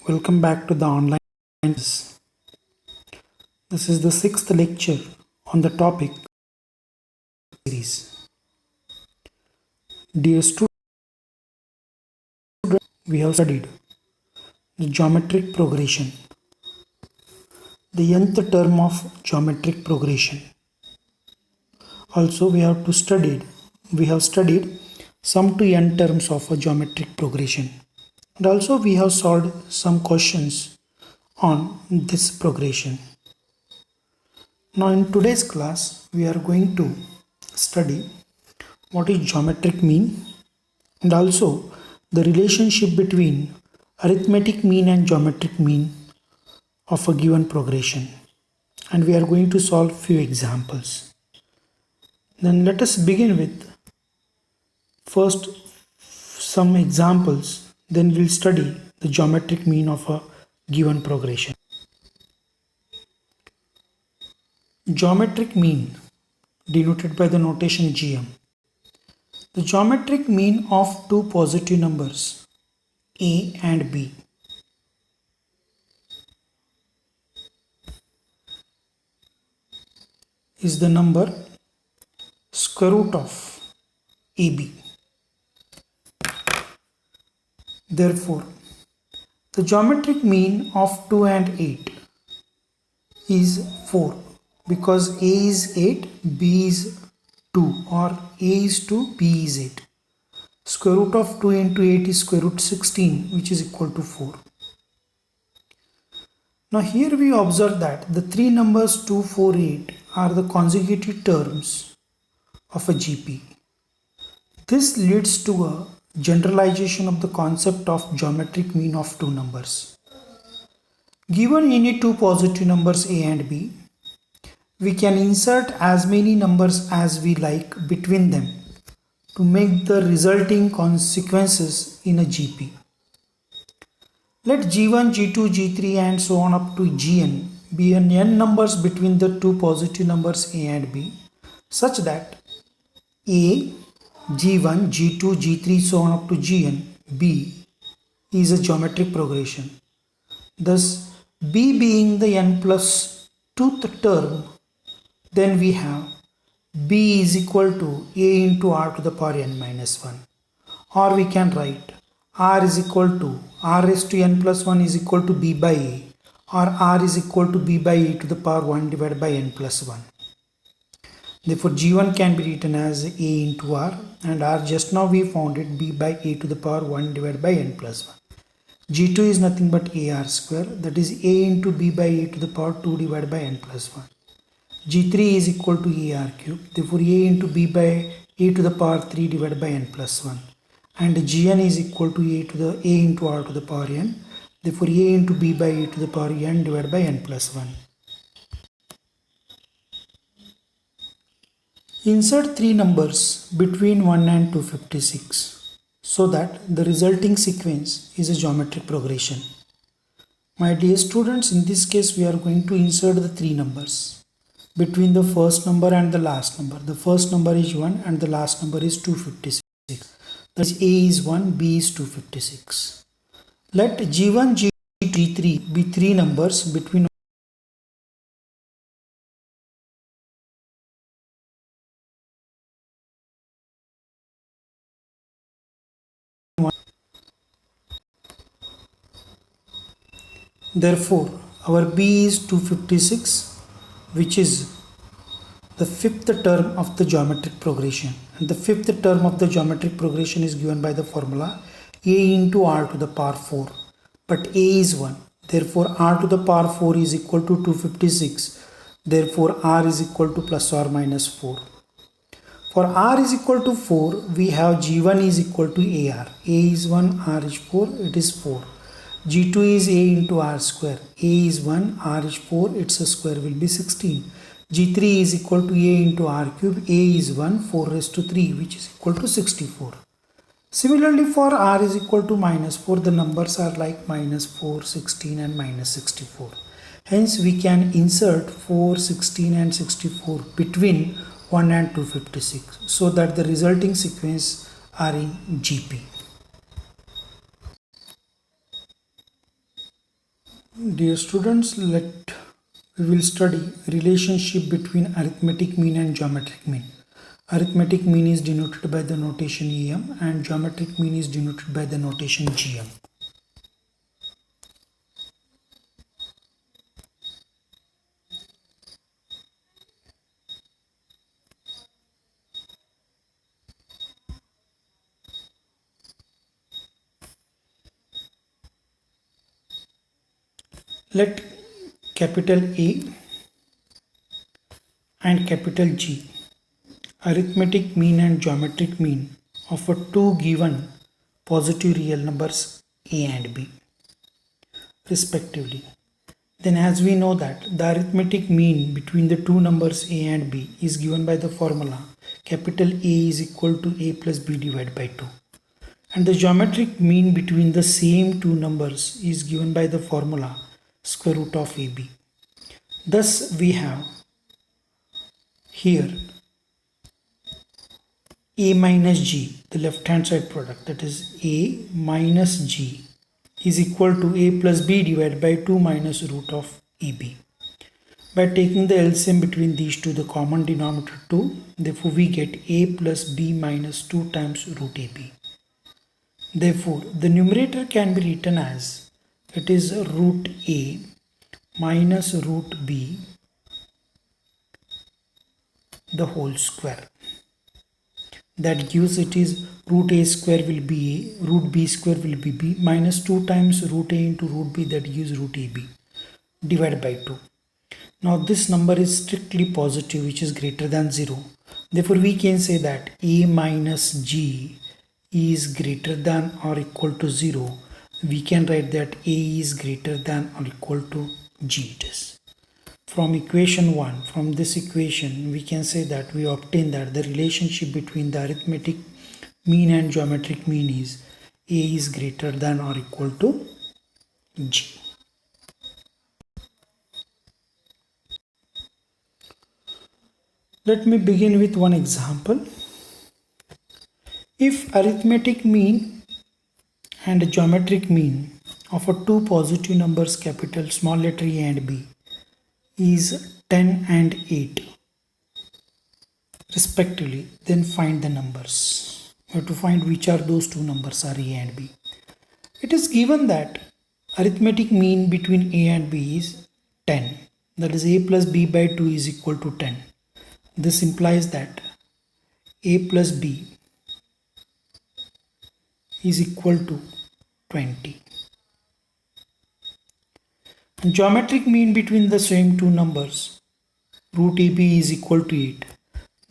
Welcome back to the online classes. This is the sixth lecture on the topic series. Dear students, we have studied the geometric progression, the nth term of geometric progression. Also, we have studied sum to n terms of a geometric progression, and also we have solved some questions on this progression. Now in today's class we are going to study what is geometric mean and also the relationship between arithmetic mean and geometric mean of a given progression, and we are going to solve few examples. Then let us begin with first some examples, then we'll study the geometric mean of a given progression. Geometric mean denoted by the notation GM. The geometric mean of two positive numbers a and b is the number square root of AB. Therefore, the geometric mean of 2 and 8 is 4 because A is 8, B is 2, or A is 2, B is 8. Square root of 2 into 8 is square root 16, which is equal to 4. Now here we observe that the three numbers 2, 4, 8 are the consecutive terms of a GP. This leads to a generalization of the concept of geometric mean of two numbers. Given any two positive numbers A and B, we can insert as many numbers as we like between them to make the resulting consequences in a GP. Let G1, G2, G3 and so on up to Gn be an n numbers between the two positive numbers A and B such that A, G1, G2, G3 so on up to Gn, B is a geometric progression. Thus, B being the n plus 2th term, then we have B is equal to A into R to the power n minus 1. Or we can write R is equal to R raised to n plus 1 is equal to B by A, or R is equal to B by A to the power 1 divided by n plus 1. Therefore, G1 can be written as A into R, and R just now we found it B by A to the power 1 divided by n plus 1. G2 is nothing but AR square, that is A into B by A to the power 2 divided by n plus 1. G3 is equal to AR cube, therefore A into B by A to the power 3 divided by n plus 1. And Gn is equal to A into R to the power n, therefore A into B by A to the power n divided by n plus 1. Insert three numbers between 1 and 256 so that the resulting sequence is a geometric progression. My dear students, in this case we are going to insert the three numbers between the first number and the last number. The first number is 1 and the last number is 256. That is A is 1, B is 256. Let G1, G2, G3 be three numbers between Therefore, our B is 256, which is the fifth term of the geometric progression. And the fifth term of the geometric progression is given by the formula A into R to the power 4. But A is 1. Therefore, R to the power 4 is equal to 256. Therefore, R is equal to plus or minus 4. For R is equal to 4, we have G1 is equal to AR. A is 1, R is 4, it is 4. G2 is A into R square. A is 1, R is 4, its square will be 16. G3 is equal to A into R cube. A is 1, 4 raised to 3, which is equal to 64. Similarly, for R is equal to minus 4, the numbers are like minus 4, 16 and minus 64. Hence, we can insert 4, 16 and 64 between 1 and 256 so that the resulting sequence are in GP. Dear students, we will study relationship between arithmetic mean and geometric mean. Arithmetic mean is denoted by the notation EM and geometric mean is denoted by the notation GM. Let capital A and capital G arithmetic mean and geometric mean of two given positive real numbers A and B respectively. Then as we know that the arithmetic mean between the two numbers A and B is given by the formula capital A is equal to A plus B divided by 2. And the geometric mean between the same two numbers is given by the formula square root of AB. Thus we have here A minus G, the left hand side product, that is A minus G is equal to A plus B divided by 2 minus root of AB. By taking the LCM between these two, the common denominator 2, therefore we get A plus B minus 2 times root AB. Therefore, the numerator can be written as it is root A minus root B the whole square. That gives it is root A square will be A, root B square will be B, minus 2 times root A into root B, that gives root AB divided by 2. Now this number is strictly positive, which is greater than 0. Therefore we can say that A minus G is greater than or equal to 0. We can write that A is greater than or equal to G it is. From equation 1, from this equation, we can say that we obtain that the relationship between the arithmetic mean and geometric mean is A is greater than or equal to G. Let me begin with one example. If arithmetic mean and geometric mean of two positive numbers capital small letter A and B is 10 and 8 respectively, then find the numbers. We have to find which are those two numbers are A and B. It is given that arithmetic mean between A and B is 10, that is A plus B by 2 is equal to 10. This implies that A plus B is equal to 20. And geometric mean between the same two numbers root AB is equal to 8.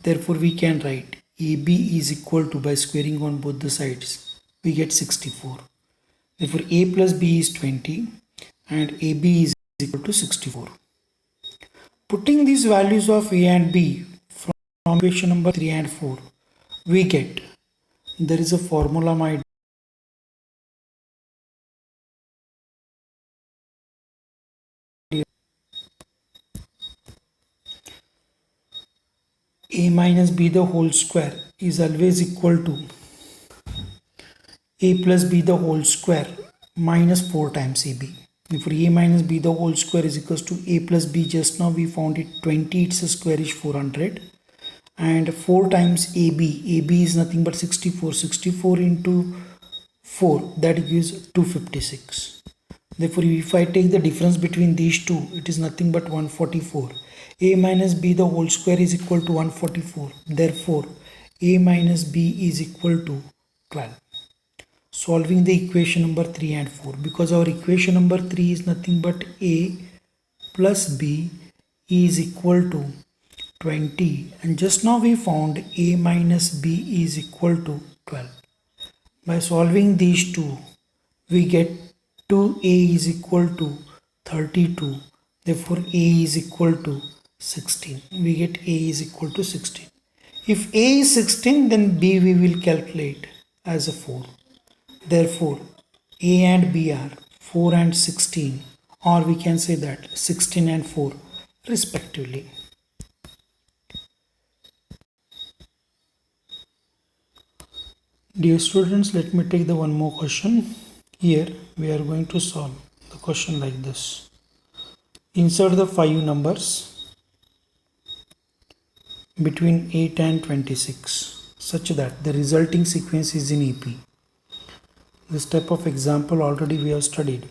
Therefore we can write AB is equal to, by squaring on both the sides, we get 64. Therefore A plus B is 20 and AB is equal to 64. Putting these values of A and B from equation number 3 and 4, we get, there is a formula my A minus B the whole square is always equal to A plus B the whole square minus 4 times AB. Therefore A minus B the whole square is equals to A plus B, just now we found it 20, its square is 400, and 4 times AB is nothing but 64, 64 into 4, that gives 256. Therefore if I take the difference between these two, it is nothing but 144. A minus B the whole square is equal to 144. Therefore A minus B is equal to 12. Solving the equation number 3 and 4, because our equation number 3 is nothing but A plus B is equal to 20, and just now we found A minus B is equal to 12. By solving these two, we get 2A is equal to 32. Therefore A is equal to 16. We get A is equal to 16. If A is 16, then B we will calculate as a 4. Therefore A and B are 4 and 16, or we can say that 16 and 4 respectively. Dear students, let me take the one more question. Here we are going to solve the question like this. Insert the 5 numbers between 8 and 26 such that the resulting sequence is in AP. This type of example already we have studied.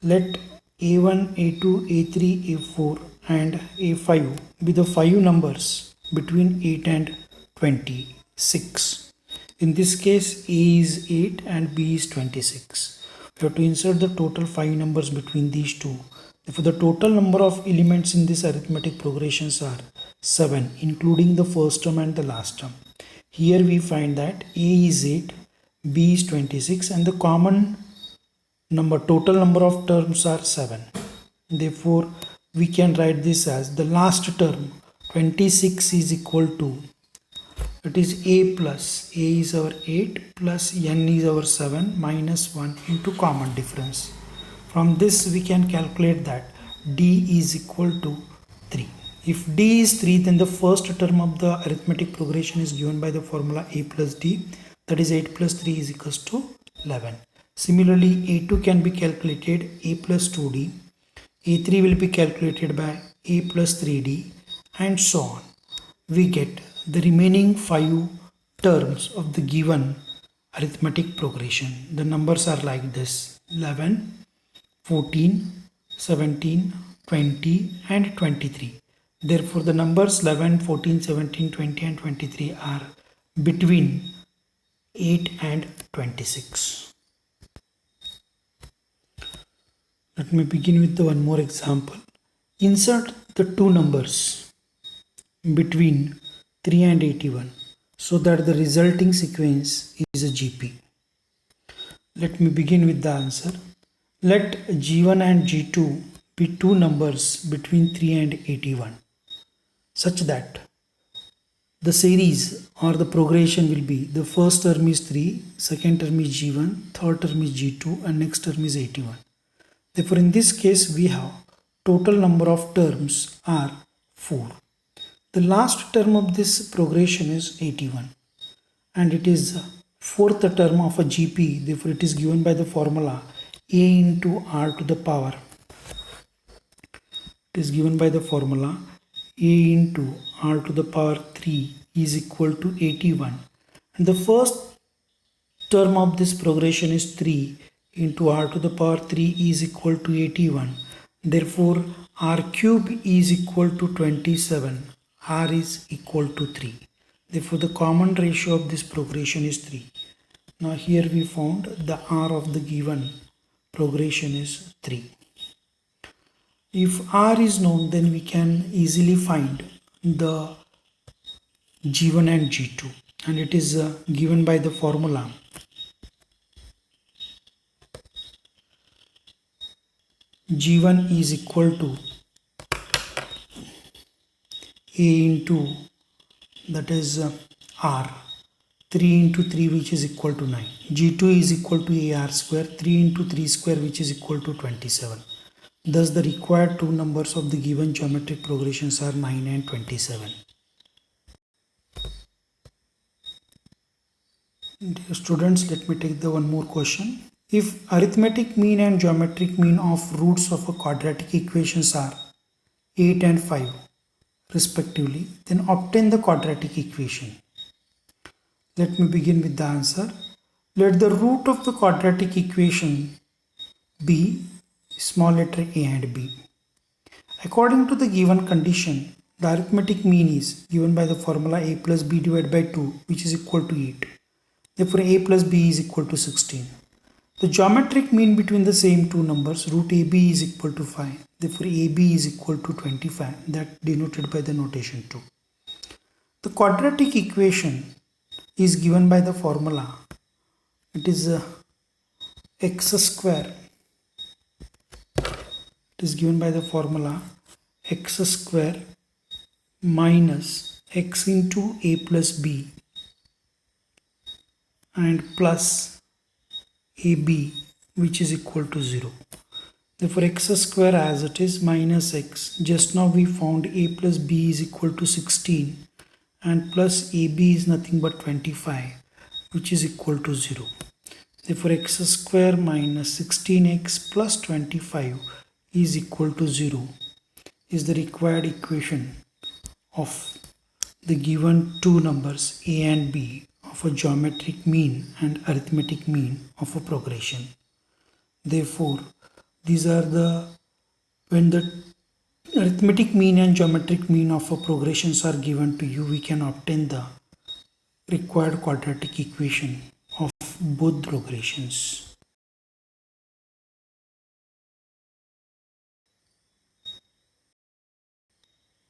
Let A1, A2, A3, A4 and A5 be the 5 numbers between 8 and 26. In this case, A is 8 and B is 26. We have to insert the total 5 numbers between these two. Therefore, the total number of elements in this arithmetic progressions are 7, including the first term and the last term. Here we find that A is 8, B is 26 and the common total number of terms are 7. Therefore, we can write this as the last term 26 is equal to, it is A plus, A is our 8 plus N is our 7 minus 1 into common difference. From this we can calculate that D is equal to 3. If D is 3, then the first term of the arithmetic progression is given by the formula A plus D, that is 8 plus 3 is equals to 11. Similarly, A2 can be calculated A plus 2D, A3 will be calculated by A plus 3D and so on. We get the remaining 5 terms of the given arithmetic progression. The numbers are like this: 11, 14, 17, 20 and 23. Therefore, the numbers 11, 14, 17, 20 and 23 are between 8 and 26. Let me begin with the one more example. Insert the two numbers between 3 and 81 so that the resulting sequence is a GP. Let me begin with the answer. Let G1 and G2 be two numbers between 3 and 81 such that the series or the progression will be the first term is 3, second term is G1, third term is G2 and next term is 81. Therefore, in this case we have total number of terms are 4. The last term of this progression is 81 and it is fourth term of a GP. Therefore, it is given by the formula A into R to the power. It is given by the formula A into R to the power 3 is equal to 81. And the first term of this progression is 3 into R to the power 3 is equal to 81. Therefore, R cube is equal to 27. R is equal to 3. Therefore, the common ratio of this progression is 3. Now, here we found the R of the given progression is 3. If R is known, then we can easily find the G1 and G2, and it is given by the formula G1 is equal to A into, that is R, 3 into 3 which is equal to 9. G2 is equal to AR square, 3 into 3 square which is equal to 27. Thus the required two numbers of the given geometric progressions are 9 and 27. Dear students, let me take the one more question. If arithmetic mean and geometric mean of roots of a quadratic equations are 8 and 5 respectively, then obtain the quadratic equation. Let me begin with the answer. Let the root of the quadratic equation be small letter a and b. According to the given condition, the arithmetic mean is given by the formula a plus b divided by 2 which is equal to 8. Therefore, a plus b is equal to 16. The geometric mean between the same two numbers, root ab is equal to 5. Therefore, ab is equal to 25, that denoted by the notation 2. The quadratic equation is given by the formula. It is x square. It is given by the formula x square minus x into a plus b and plus ab which is equal to 0. Therefore, x square as it is minus x. Just now we found a plus b is equal to 16 and plus ab is nothing but 25 which is equal to 0. Therefore, x square minus 16x plus 25 is equal to 0 is the required equation of the given two numbers a and b of a geometric mean and arithmetic mean of a progression. Therefore, these are the when the arithmetic mean and geometric mean of a progressions are given to you, we can obtain the required quadratic equation of both progressions.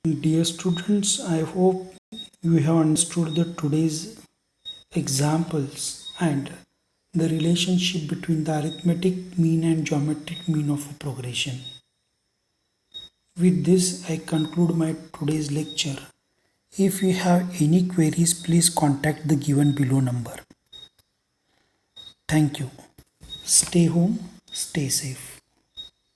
Dear students, I hope you have understood the today's examples and the relationship between the arithmetic mean and geometric mean of a progression. With this, I conclude my today's lecture. If you have any queries, please contact the given below number. Thank you. Stay home, stay safe.